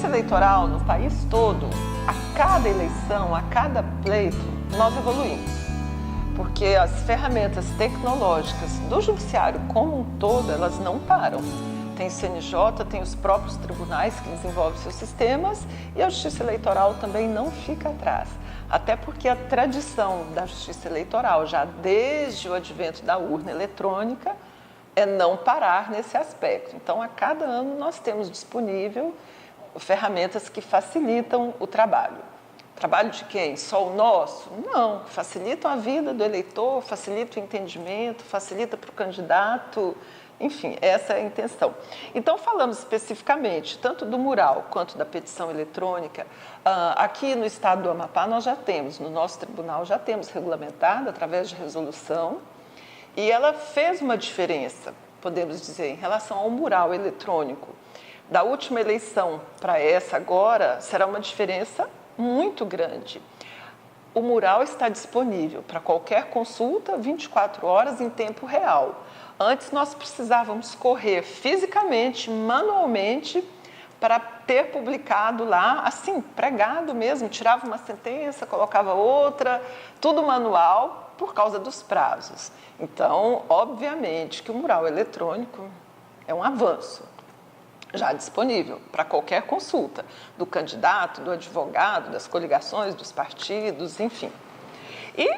Justiça Eleitoral no país todo, a cada eleição, a cada pleito, nós evoluímos. Porque as ferramentas tecnológicas do judiciário como um todo, elas não param. Tem CNJ, tem os próprios tribunais que desenvolvem seus sistemas e a Justiça Eleitoral também não fica atrás. Até porque a tradição da Justiça Eleitoral, já desde o advento da urna eletrônica, é não parar nesse aspecto. Então, a cada ano nós temos disponível ferramentas que facilitam o trabalho. Trabalho de quem? Só o nosso? Não, facilitam a vida do eleitor, facilita o entendimento, facilita para o candidato, enfim, essa é a intenção. Então, falamos especificamente tanto do mural quanto da petição eletrônica. Aqui no estado do Amapá nós já temos, no nosso tribunal já temos regulamentado através de resolução e ela fez uma diferença, podemos dizer, em relação ao mural eletrônico. Da última eleição para essa agora, será uma diferença muito grande. O mural está disponível para qualquer consulta 24 horas em tempo real. Antes nós precisávamos correr fisicamente, manualmente, para ter publicado lá, assim, pregado mesmo, tirava uma sentença, colocava outra, tudo manual por causa dos prazos. Então, obviamente que o mural eletrônico é um avanço. Já disponível para qualquer consulta, do candidato, do advogado, das coligações, dos partidos, enfim. E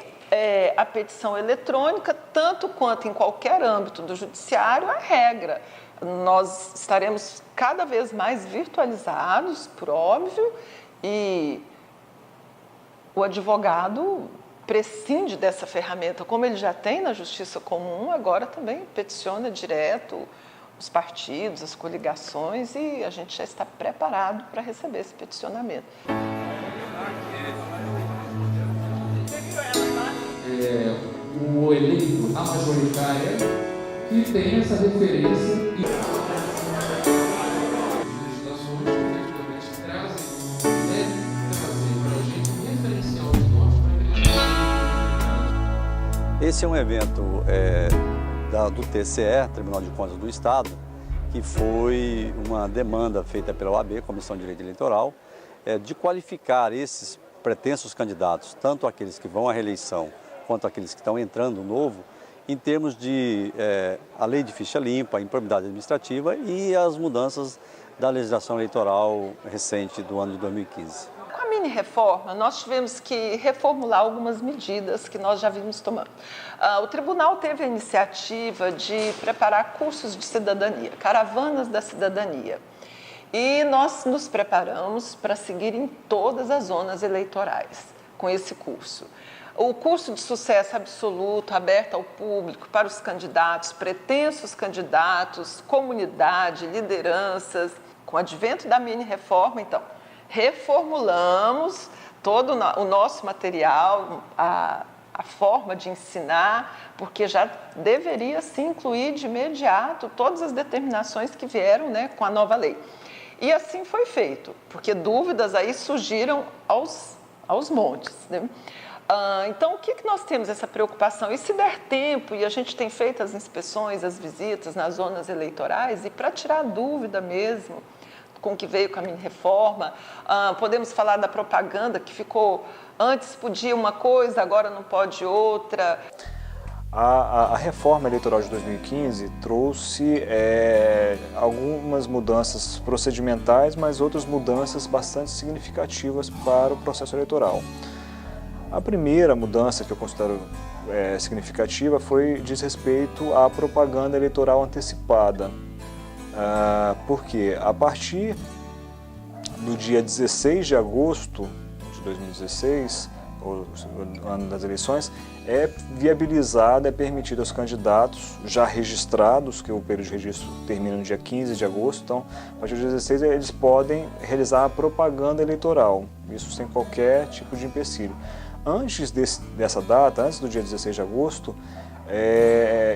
a petição eletrônica, tanto quanto em qualquer âmbito do judiciário, é regra. Nós estaremos cada vez mais virtualizados, por óbvio, e o advogado prescinde dessa ferramenta, como ele já tem na Justiça Comum, agora também peticiona direto os partidos, as coligações, e a gente já está preparado para receber esse peticionamento. O eleito, a majoritária, que tem essa referência e legislações que efetivamente trazem, devem trazer para a gente um referencial de norte para Esse é um evento do TCE, Tribunal de Contas do Estado, que foi uma demanda feita pela OAB, Comissão de Direito Eleitoral, de qualificar esses pretensos candidatos, tanto aqueles que vão à reeleição quanto aqueles que estão entrando novo, em termos de a lei de ficha limpa, a improbidade administrativa e as mudanças da legislação eleitoral recente do ano de 2015. Com a mini-reforma, nós tivemos que reformular algumas medidas que nós já vimos tomando. O tribunal teve a iniciativa de preparar cursos de cidadania, caravanas da cidadania. E nós nos preparamos para seguir em todas as zonas eleitorais com esse curso. O curso de sucesso absoluto, aberto ao público, para os candidatos, pretensos candidatos, comunidade, lideranças. Com o advento da mini-reforma, então, reformulamos todo o nosso material, a forma de ensinar, porque já deveria se incluir de imediato todas as determinações que vieram, né, com a nova lei. E assim foi feito, porque dúvidas aí surgiram aos montes, né? Então, o que nós temos essa preocupação? E se der tempo, e a gente tem feito as inspeções, as visitas nas zonas eleitorais, e para tirar dúvida mesmo com o que veio com a mini-reforma, podemos falar da propaganda que ficou, antes podia uma coisa, agora não pode outra. A reforma eleitoral de 2015 trouxe algumas mudanças procedimentais, mas outras mudanças bastante significativas para o processo eleitoral. A primeira mudança que eu considero significativa diz respeito à propaganda eleitoral antecipada. Porque a partir do dia 16 de agosto de 2016, o ano das eleições, é viabilizado, é permitido aos candidatos já registrados, que o período de registro termina no dia 15 de agosto, então, a partir do dia 16 eles podem realizar a propaganda eleitoral, isso sem qualquer tipo de empecilho. Antes dessa data, antes do dia 16 de agosto,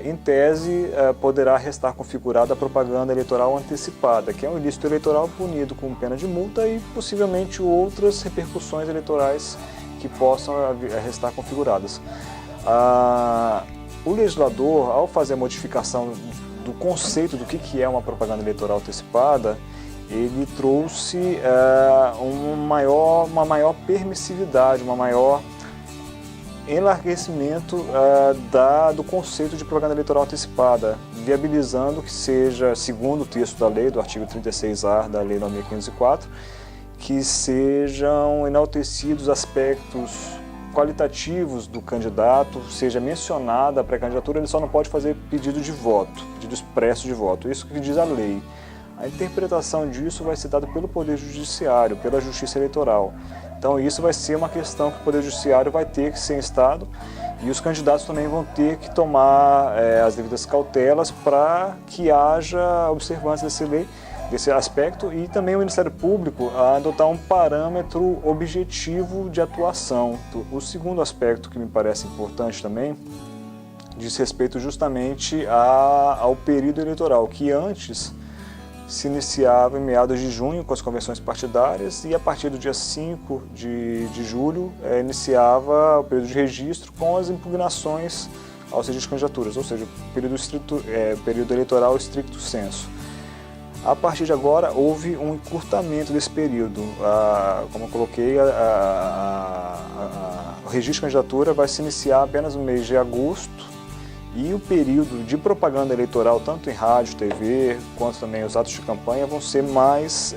em tese, poderá restar configurada a propaganda eleitoral antecipada, que é um ilícito eleitoral punido com pena de multa e possivelmente outras repercussões eleitorais que possam restar configuradas. O legislador, ao fazer a modificação do conceito do que é uma propaganda eleitoral antecipada, ele trouxe uma maior permissividade, um maior enlarguecimento do conceito de propaganda eleitoral antecipada, viabilizando que seja, segundo o texto da lei, do artigo 36A da Lei 9.504, que sejam enaltecidos aspectos qualitativos do candidato, seja mencionada a pré-candidatura, ele só não pode fazer pedido de voto, pedido expresso de voto, isso que diz a lei. A interpretação disso vai ser dada pelo Poder Judiciário, pela Justiça Eleitoral. Então isso vai ser uma questão que o Poder Judiciário vai ter que ser instado e os candidatos também vão ter que tomar as devidas cautelas para que haja observância desse aspecto e também o Ministério Público a adotar um parâmetro objetivo de atuação. O segundo aspecto que me parece importante também diz respeito justamente ao período eleitoral, que antes se iniciava em meados de junho com as convenções partidárias e a partir do dia 5 de julho iniciava o período de registro com as impugnações aos registros de candidaturas, ou seja, o período eleitoral stricto sensu. A partir de agora, houve um encurtamento desse período. Como eu coloquei, o registro de candidatura vai se iniciar apenas no mês de agosto e o período de propaganda eleitoral, tanto em rádio, TV, quanto também os atos de campanha, vão ser mais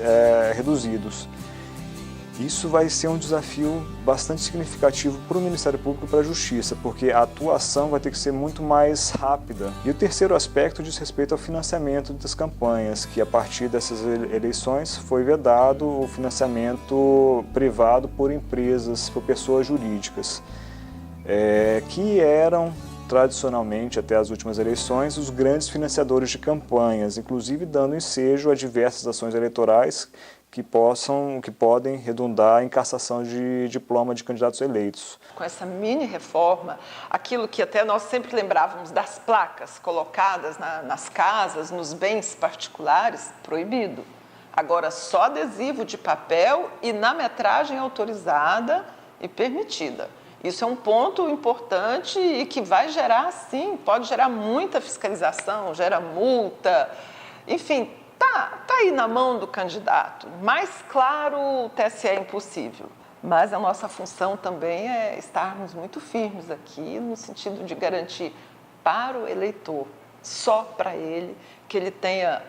reduzidos. Isso vai ser um desafio bastante significativo para o Ministério Público e para a Justiça, porque a atuação vai ter que ser muito mais rápida. E o terceiro aspecto diz respeito ao financiamento das campanhas, que a partir dessas eleições foi vedado o financiamento privado por empresas, por pessoas jurídicas, que eram tradicionalmente, até as últimas eleições, os grandes financiadores de campanhas, inclusive dando ensejo a diversas ações eleitorais que podem redundar em cassação de diploma de candidatos eleitos. Com essa mini reforma, aquilo que até nós sempre lembrávamos das placas colocadas nas casas, nos bens particulares, proibido. Agora só adesivo de papel e na metragem autorizada e permitida. Isso é um ponto importante e que vai gerar, sim, pode gerar muita fiscalização, gera multa, enfim, tá aí na mão do candidato. Mais claro, o TSE é impossível. Mas a nossa função também é estarmos muito firmes aqui no sentido de garantir para o eleitor, só para ele, que ele tenha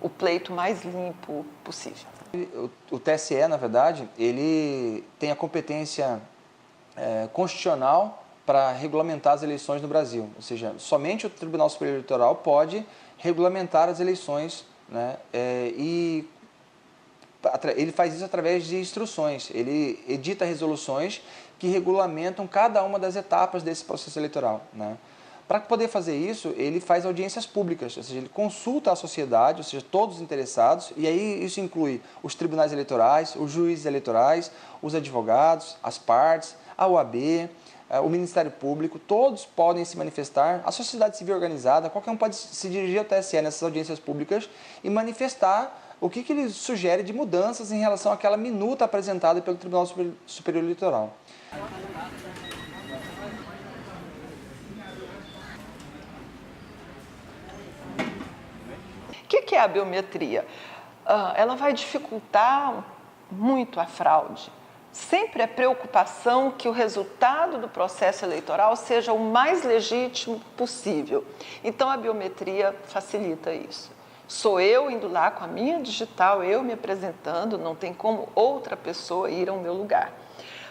o pleito mais limpo possível. O TSE, na verdade, ele tem a competência constitucional para regulamentar as eleições no Brasil. Ou seja, somente o Tribunal Superior Eleitoral pode regulamentar as eleições, né? E ele faz isso através de instruções. Ele edita resoluções que regulamentam cada uma das etapas desse processo eleitoral, né? Para poder fazer isso, ele faz audiências públicas, ou seja, ele consulta a sociedade, ou seja, todos os interessados, e aí isso inclui os tribunais eleitorais, os juízes eleitorais, os advogados, as partes, a OAB, o Ministério Público, todos podem se manifestar, a sociedade civil organizada, qualquer um pode se dirigir ao TSE nessas audiências públicas e manifestar o que ele sugere de mudanças em relação àquela minuta apresentada pelo Tribunal Superior Eleitoral. O que é a biometria? Ela vai dificultar muito a fraude. Sempre é preocupação que o resultado do processo eleitoral seja o mais legítimo possível. Então, a biometria facilita isso. Sou eu indo lá com a minha digital, eu me apresentando, não tem como outra pessoa ir ao meu lugar.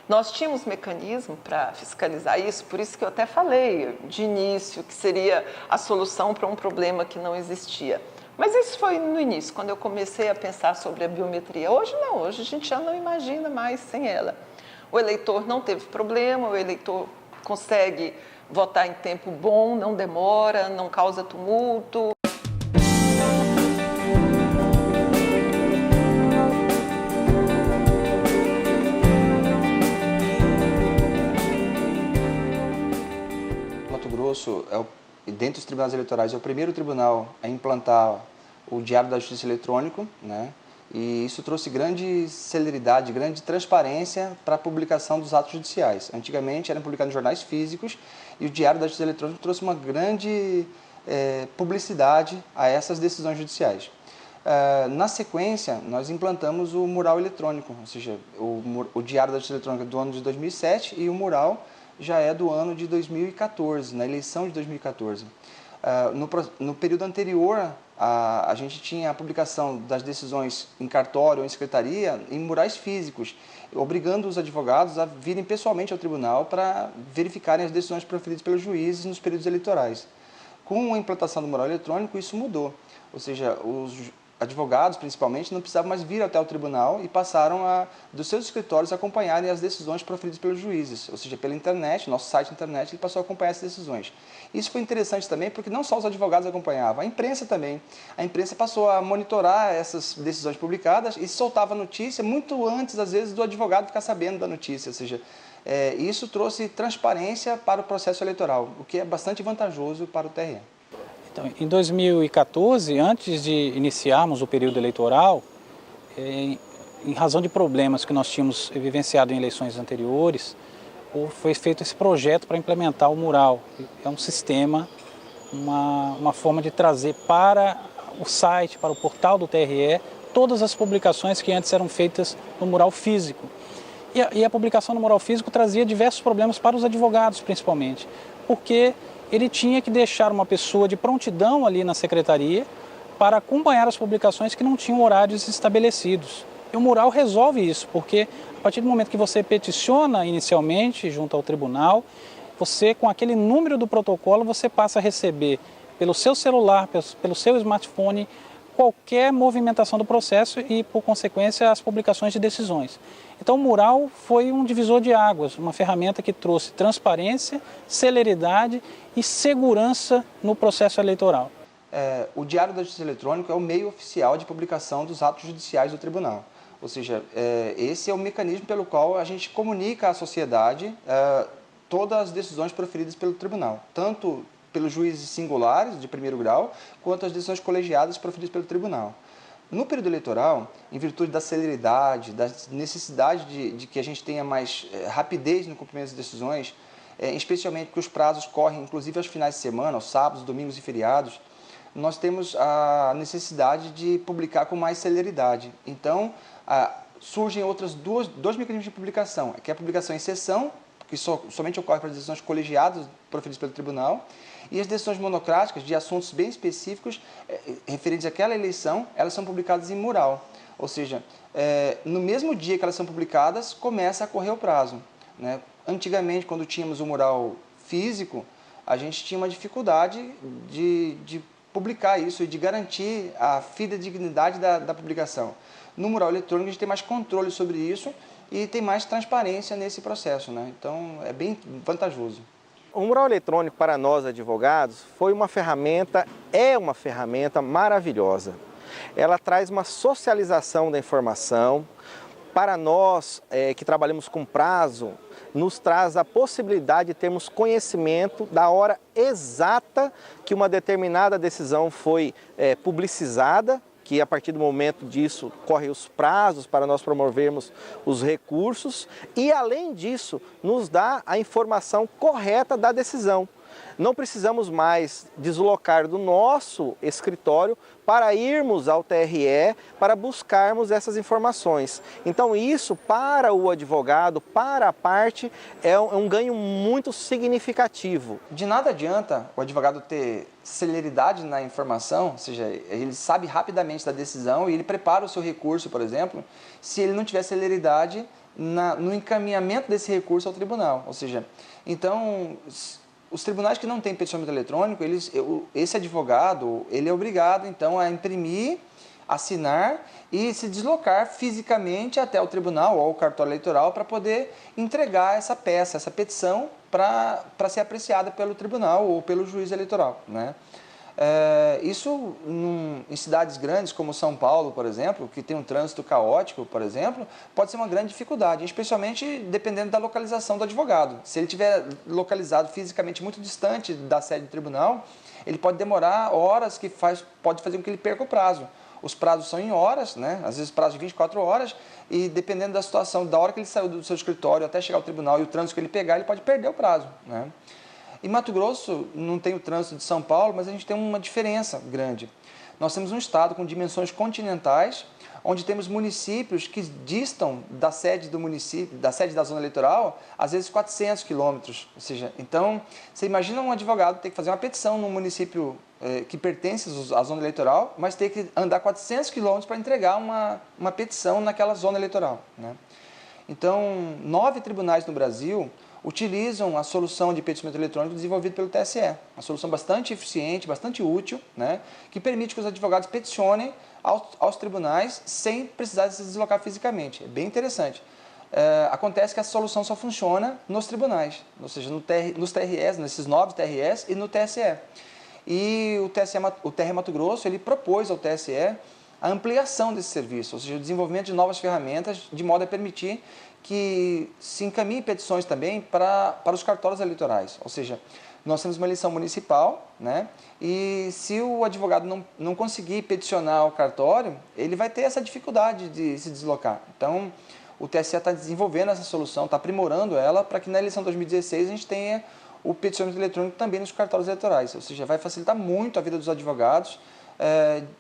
Nós tínhamos mecanismo para fiscalizar isso, por isso que eu até falei de início que seria a solução para um problema que não existia. Mas isso foi no início, quando eu comecei a pensar sobre a biometria. Hoje não, hoje a gente já não imagina mais sem ela. O eleitor não teve problema, o eleitor consegue votar em tempo bom, não demora, não causa tumulto. Mato Grosso, dentre os tribunais eleitorais, é o primeiro tribunal a implantar o Diário da Justiça eletrônico, né? E isso trouxe grande celeridade, grande transparência para a publicação dos atos judiciais. Antigamente eram publicados em jornais físicos e o Diário da Justiça eletrônica trouxe uma grande publicidade a essas decisões judiciais. Na sequência, nós implantamos o mural eletrônico, ou seja, o Diário da Justiça Eletrônica do ano de 2007 e o mural já é do ano de 2014, na eleição de 2014. No período anterior, a gente tinha a publicação das decisões em cartório ou em secretaria em murais físicos, obrigando os advogados a virem pessoalmente ao tribunal para verificarem as decisões proferidas pelos juízes nos períodos eleitorais. Com a implantação do mural eletrônico, isso mudou, ou seja, os advogados, principalmente, não precisavam mais vir até o tribunal e passaram dos seus escritórios a acompanharem as decisões proferidas pelos juízes, ou seja, pela internet, nosso site internet, ele passou a acompanhar essas decisões. Isso foi interessante também porque não só os advogados acompanhavam, a imprensa também. A imprensa passou a monitorar essas decisões publicadas e soltava a notícia muito antes, às vezes, do advogado ficar sabendo da notícia, ou seja, isso trouxe transparência para o processo eleitoral, o que é bastante vantajoso para o TRE. Então, em 2014, antes de iniciarmos o período eleitoral, em razão de problemas que nós tínhamos vivenciado em eleições anteriores, foi feito esse projeto para implementar o mural. É um sistema, uma forma de trazer para o site, para o portal do TRE, todas as publicações que antes eram feitas no mural físico. E a publicação no mural físico trazia diversos problemas para os advogados, principalmente, porque ele tinha que deixar uma pessoa de prontidão ali na secretaria para acompanhar as publicações que não tinham horários estabelecidos. E o mural resolve isso, porque a partir do momento que você peticiona inicialmente junto ao tribunal, você, com aquele número do protocolo, você passa a receber pelo seu celular, pelo seu smartphone, qualquer movimentação do processo e, por consequência, as publicações de decisões. Então, o mural foi um divisor de águas, uma ferramenta que trouxe transparência, celeridade e segurança no processo eleitoral. O Diário da Justiça Eletrônica é o meio oficial de publicação dos atos judiciais do tribunal. Ou seja, esse é o mecanismo pelo qual a gente comunica à sociedade todas as decisões proferidas pelo tribunal, tanto pelos juízes singulares de primeiro grau, quanto as decisões colegiadas proferidas pelo tribunal. No período eleitoral, em virtude da celeridade, da necessidade de que a gente tenha mais rapidez no cumprimento das decisões, especialmente porque os prazos correm inclusive aos finais de semana, aos sábados, domingos e feriados, nós temos a necessidade de publicar com mais celeridade. Então, surgem outras dois mecanismos de publicação, que é a publicação em sessão, que somente ocorre para as decisões colegiadas proferidas pelo tribunal, e as decisões monocráticas de assuntos bem específicos referentes àquela eleição, elas são publicadas em mural. Ou seja, no mesmo dia que elas são publicadas, começa a correr o prazo, né? Antigamente, quando tínhamos o mural físico, a gente tinha uma dificuldade de publicar isso e de garantir a fidedignidade da publicação. No mural eletrônico, a gente tem mais controle sobre isso e tem mais transparência nesse processo, né? Então, é bem vantajoso. O mural eletrônico para nós advogados foi é uma ferramenta maravilhosa. Ela traz uma socialização da informação. Para nós que trabalhamos com prazo, nos traz a possibilidade de termos conhecimento da hora exata que uma determinada decisão foi publicizada, que a partir do momento disso correm os prazos para nós promovermos os recursos e, além disso, nos dá a informação correta da decisão. Não precisamos mais deslocar do nosso escritório para irmos ao TRE para buscarmos essas informações. Então isso, para o advogado, para a parte, é um ganho muito significativo. De nada adianta o advogado ter celeridade na informação, ou seja, ele sabe rapidamente da decisão e ele prepara o seu recurso, por exemplo, se ele não tiver celeridade no encaminhamento desse recurso ao tribunal. Ou seja, então, os tribunais que não têm peticionamento eletrônico, esse advogado, ele é obrigado, então, a imprimir, assinar e se deslocar fisicamente até o tribunal ou ao cartório eleitoral para poder entregar essa peça, essa petição, para ser apreciada pelo tribunal ou pelo juiz eleitoral, né? Isso em cidades grandes como São Paulo, por exemplo, que tem um trânsito caótico, por exemplo, pode ser uma grande dificuldade, especialmente dependendo da localização do advogado. Se ele estiver localizado fisicamente muito distante da sede do tribunal, ele pode demorar horas, pode fazer com que ele perca o prazo. Os prazos são em horas, né? Às vezes prazo de 24 horas, e dependendo da situação, da hora que ele saiu do seu escritório até chegar ao tribunal e o trânsito que ele pegar, ele pode perder o prazo, né? Em Mato Grosso não tem o trânsito de São Paulo, mas a gente tem uma diferença grande. nós temos um estado com dimensões continentais, onde temos municípios que distam da sede do município, da sede da zona eleitoral, às vezes 400 quilômetros. Ou seja, então, você imagina um advogado ter que fazer uma petição num município que pertence à zona eleitoral, mas ter que andar 400 quilômetros para entregar uma petição naquela zona eleitoral, né? Então, 9 tribunais no Brasil utilizam a solução de peticionamento eletrônico desenvolvida pelo TSE. Uma solução bastante eficiente, bastante útil, né, que permite que os advogados peticionem aos tribunais sem precisar se deslocar fisicamente. É bem interessante. Acontece que essa solução só funciona nos tribunais, ou seja, nos TREs, nesses 9 TREs e no TSE. E o TRE Mato Grosso ele propôs ao TSE a ampliação desse serviço, ou seja, o desenvolvimento de novas ferramentas de modo a permitir que se encaminhe petições também para os cartórios eleitorais. Ou seja, nós temos uma eleição municipal, né? E se o advogado não conseguir peticionar o cartório, ele vai ter essa dificuldade de se deslocar. Então, o TSE está desenvolvendo essa solução, está aprimorando ela para que na eleição 2016 a gente tenha o peticionamento eletrônico também nos cartórios eleitorais. Ou seja, vai facilitar muito a vida dos advogados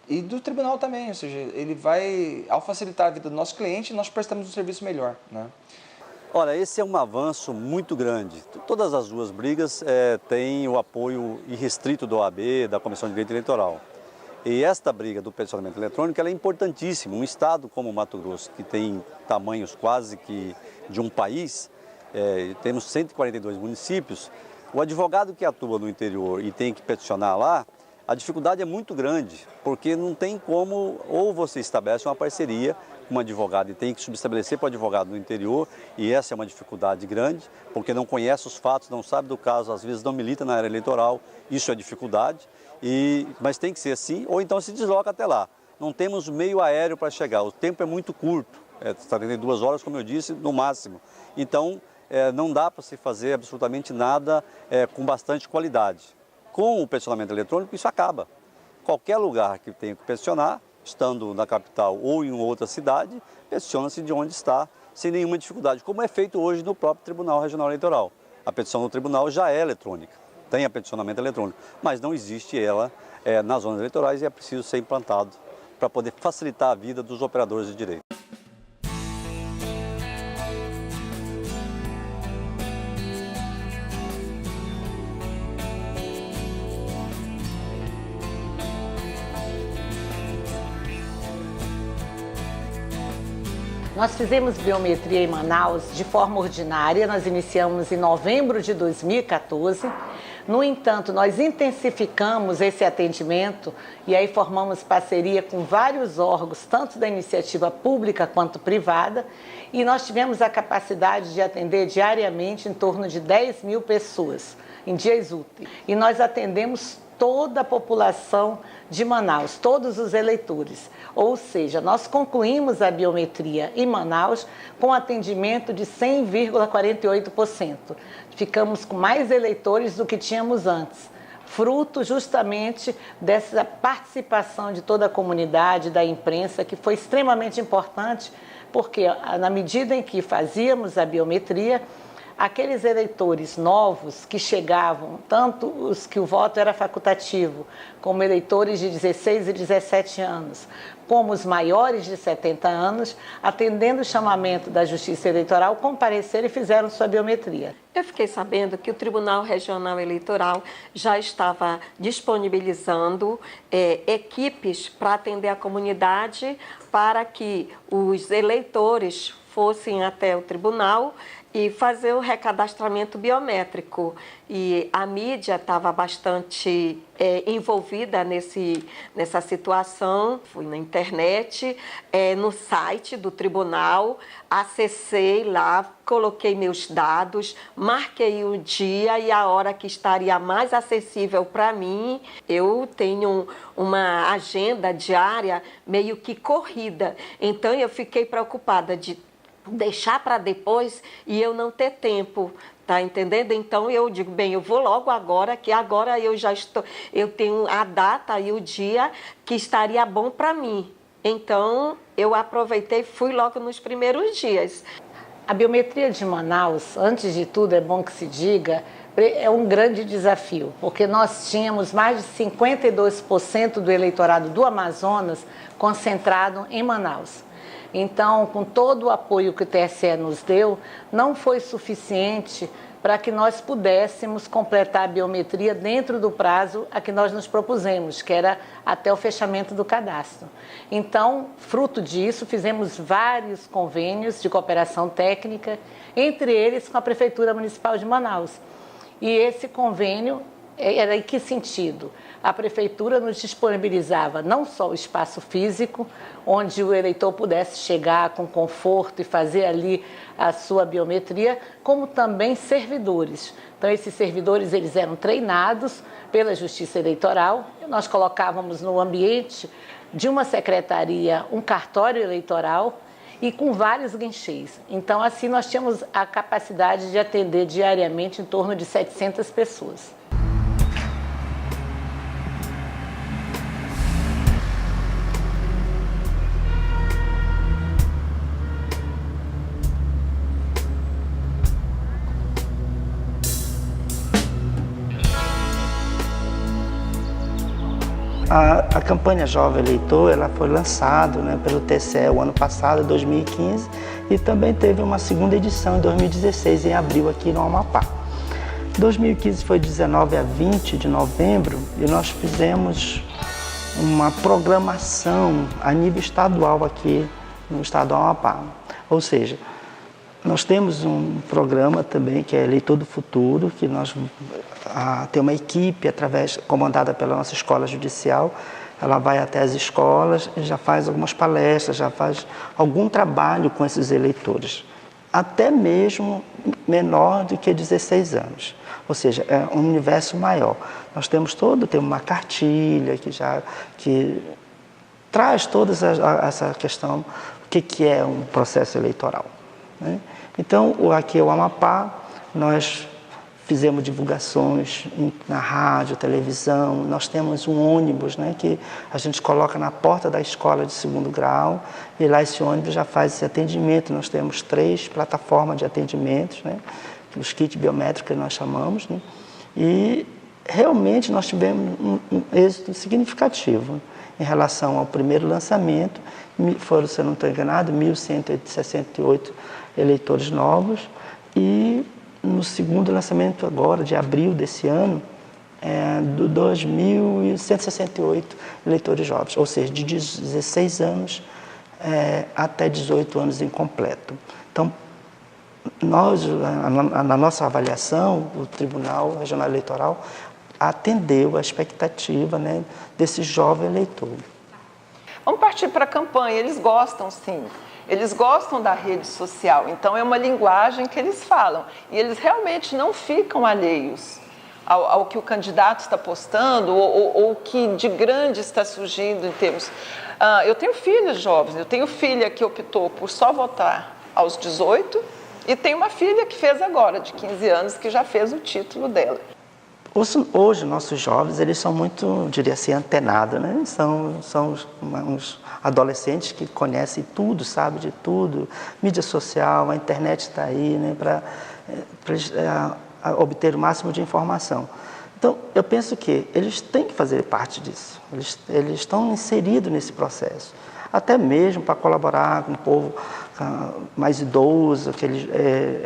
e do tribunal também. Ou seja, ele vai, ao facilitar a vida do nosso cliente, nós prestamos um serviço melhor, né? Olha, esse é um avanço muito grande. Todas as duas brigas têm o apoio irrestrito da OAB, da Comissão de Direito Eleitoral. E esta briga do peticionamento eletrônico ela é importantíssima. Um estado como o Mato Grosso, que tem tamanhos quase que de um país, temos 142 municípios, o advogado que atua no interior e tem que peticionar lá, a dificuldade é muito grande, porque não tem como, ou você estabelece uma parceria com um advogado e tem que subestabelecer para o advogado no interior, e essa é uma dificuldade grande, porque não conhece os fatos, não sabe do caso, às vezes não milita na área eleitoral, isso é dificuldade, mas tem que ser assim, ou então se desloca até lá. Não temos meio aéreo para chegar, o tempo é muito curto, 72 horas, como eu disse, no máximo. Então, não dá para se fazer absolutamente nada com bastante qualidade. Com o peticionamento eletrônico, isso acaba. Qualquer lugar que tenha que peticionar, estando na capital ou em outra cidade, peticiona-se de onde está, sem nenhuma dificuldade, como é feito hoje no próprio Tribunal Regional Eleitoral. A petição no tribunal já é eletrônica, tem a peticionamento eletrônico, mas não existe ela nas zonas eleitorais e é preciso ser implantado para poder facilitar a vida dos operadores de direito. Nós fizemos biometria em Manaus de forma ordinária, nós iniciamos em novembro de 2014. No entanto, nós intensificamos esse atendimento e aí formamos parceria com vários órgãos, tanto da iniciativa pública quanto privada, e nós tivemos a capacidade de atender diariamente em torno de 10 mil pessoas em dias úteis. E nós atendemos toda a população de Manaus, todos os eleitores. Ou seja, nós concluímos a biometria em Manaus com atendimento de 100,48%. Ficamos com mais eleitores do que tínhamos antes, fruto justamente dessa participação de toda a comunidade, da imprensa, que foi extremamente importante, porque na medida em que fazíamos a biometria, aqueles eleitores novos que chegavam, tanto os que o voto era facultativo, como eleitores de 16 e 17 anos, como os maiores de 70 anos, atendendo o chamamento da Justiça Eleitoral, compareceram e fizeram sua biometria. Eu fiquei sabendo que o Tribunal Regional Eleitoral já estava disponibilizando equipes para atender a comunidade, para que os eleitores fossem até o tribunal e fazer o recadastramento biométrico. E a mídia estava bastante envolvida nessa situação. Fui na internet, no site do tribunal, acessei lá, coloquei meus dados, marquei o dia e a hora que estaria mais acessível para mim. Eu tenho uma agenda diária meio que corrida, então eu fiquei preocupada de deixar para depois e eu não ter tempo, tá entendendo? Então eu digo, bem, eu vou logo agora, que agora eu tenho a data e o dia que estaria bom para mim. Então eu aproveitei e fui logo nos primeiros dias. A biometria de Manaus, antes de tudo, é bom que se diga, é um grande desafio, porque nós tínhamos mais de 52% do eleitorado do Amazonas concentrado em Manaus. Então, com todo o apoio que o TSE nos deu, não foi suficiente para que nós pudéssemos completar a biometria dentro do prazo a que nós nos propusemos, que era até o fechamento do cadastro. Então, fruto disso, fizemos vários convênios de cooperação técnica, entre eles com a Prefeitura Municipal de Manaus. E esse convênio era em que sentido? A Prefeitura nos disponibilizava não só o espaço físico, onde o eleitor pudesse chegar com conforto e fazer ali a sua biometria, como também servidores. Então, esses servidores eles eram treinados pela Justiça Eleitoral. Nós colocávamos no ambiente de uma secretaria um cartório eleitoral e com vários guinchês. Então, assim, nós tínhamos a capacidade de atender diariamente em torno de 700 pessoas. A campanha Jovem Eleitor ela foi lançada, né, pelo TSE o ano passado, 2015, e também teve uma segunda edição em 2016, em abril, aqui no Amapá. 2015 foi 19 a 20 de novembro e nós fizemos uma programação a nível estadual aqui no estado do Amapá. Ou seja, nós temos um programa também que é Eleitor do Futuro, que nós tem uma equipe comandada pela nossa escola judicial. Ela vai até as escolas e já faz algumas palestras, já faz algum trabalho com esses eleitores, até mesmo menor do que 16 anos. Ou seja, é um universo maior. Nós temos uma cartilha que traz toda essa questão, o que é um processo eleitoral, né? Então, aqui é o Amapá, nós fizemos divulgações na rádio, televisão, nós temos um ônibus, né, que a gente coloca na porta da escola de segundo grau e lá esse ônibus já faz esse atendimento. Nós temos 3 plataformas de atendimentos, né, os kits biométricos que nós chamamos, né, e realmente nós tivemos um êxito significativo em relação ao primeiro lançamento. Foram, se eu não estou enganado, 1.168 eleitores novos, e no segundo lançamento agora, de abril desse ano, 2.168 eleitores jovens, ou seja, de 16 anos até 18 anos incompleto. Então, na nossa avaliação, o Tribunal Regional Eleitoral atendeu a expectativa, né, desse jovem eleitor. Vamos partir para a campanha. Eles gostam, sim. Eles gostam da rede social, então é uma linguagem que eles falam. E eles realmente não ficam alheios ao que o candidato está postando ou que de grande está surgindo em termos... eu tenho filhas jovens, eu tenho filha que optou por só votar aos 18 e tenho uma filha que fez agora, de 15 anos, que já fez o título dela. Hoje, nossos jovens, eles são muito, diria assim, antenados, né? São uns adolescentes que conhecem tudo, sabem de tudo. Mídia social, a internet está aí, né? Para obter o máximo de informação. Então, eu penso que eles têm que fazer parte disso. Eles estão inseridos nesse processo. Até mesmo para colaborar com o povo mais idoso, aquele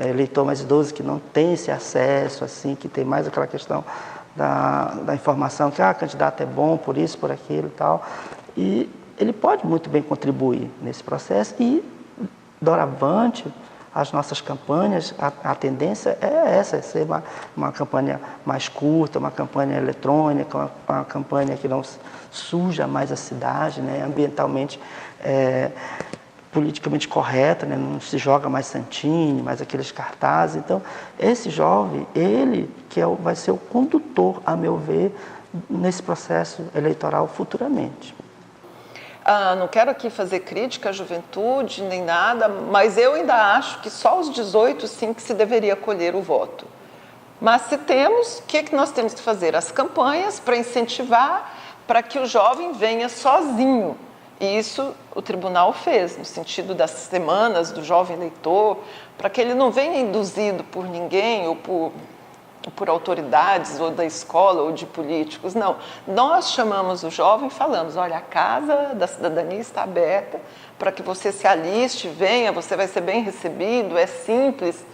eleitor mais idoso que não tem esse acesso, assim, que tem mais aquela questão da informação, que o candidato é bom por isso, por aquilo e tal. E ele pode muito bem contribuir nesse processo e, doravante, as nossas campanhas, a tendência é essa, ser uma campanha mais curta, uma campanha eletrônica, uma campanha que não suja mais a cidade, né, ambientalmente, politicamente correta, né, não se joga mais santinho, mais aqueles cartazes. Então, esse jovem, ele que vai ser o condutor, a meu ver, nesse processo eleitoral futuramente. Não quero aqui fazer crítica à juventude, nem nada, mas eu ainda acho que só aos 18, sim, que se deveria colher o voto. Mas se temos, o que nós temos que fazer? As campanhas para incentivar, para que o jovem venha sozinho. E isso o tribunal fez, no sentido das semanas do jovem eleitor, para que ele não venha induzido por ninguém ou por por autoridades ou da escola ou de políticos, não. Nós chamamos o jovem e falamos, olha, a Casa da Cidadania está aberta para que você se aliste, venha, você vai ser bem recebido, é simples.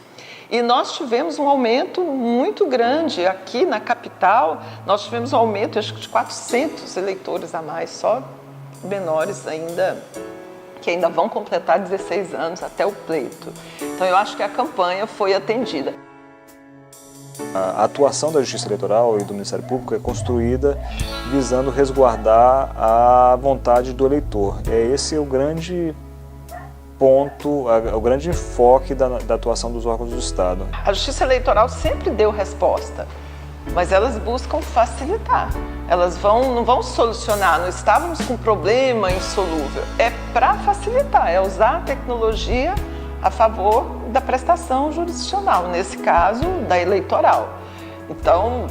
E nós tivemos um aumento muito grande aqui na capital, nós tivemos um aumento acho que de 400 eleitores a mais, só menores ainda, que ainda vão completar 16 anos até o pleito. Então eu acho que a campanha foi atendida. A atuação da Justiça Eleitoral e do Ministério Público é construída visando resguardar a vontade do eleitor. Esse é o grande ponto, o grande enfoque da atuação dos órgãos do Estado. A Justiça Eleitoral sempre deu resposta, mas elas buscam facilitar. Elas não vão solucionar, não estávamos com um problema insolúvel. É para facilitar, é usar a tecnologia a favor da prestação jurisdicional, nesse caso, da eleitoral. Então,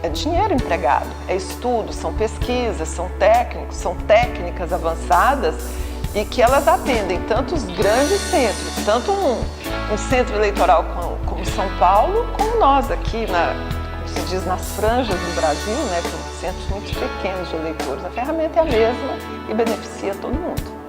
é dinheiro empregado, é estudo, são pesquisas, são técnicos, são técnicas avançadas e que elas atendem tanto os grandes centros, tanto um centro eleitoral como São Paulo, como nós aqui, como se diz, nas franjas do Brasil, né, com centros muito pequenos de eleitores. A ferramenta é a mesma e beneficia todo mundo.